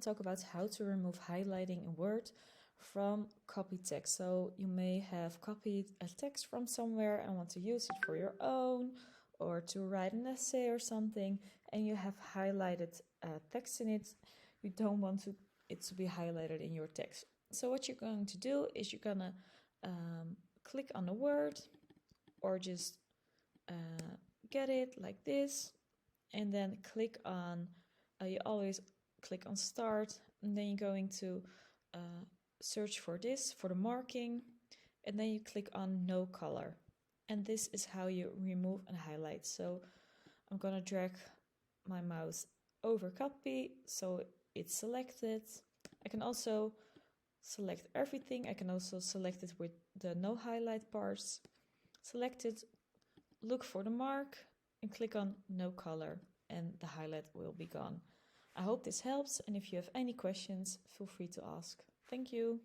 Talk about how to remove highlighting in Word from copy text. So you may have copied a text from somewhere and want to use it for your own or to write an essay or something, and you have highlighted text in it. You don't want it to be highlighted in your text. So what you're going to do is you're gonna click on the word or just get it like this, and then click on, you always click on start, and then you're going to search for this, for the marking, and then you click on no color. And this is how you remove and highlight. So I'm gonna drag my mouse over copy so it's selected. I can also select everything. I can also select it with the no highlight parts. Select it, look for the mark, and click on no color, and the highlight will be gone. I hope this helps, and if you have any questions, feel free to ask. Thank you.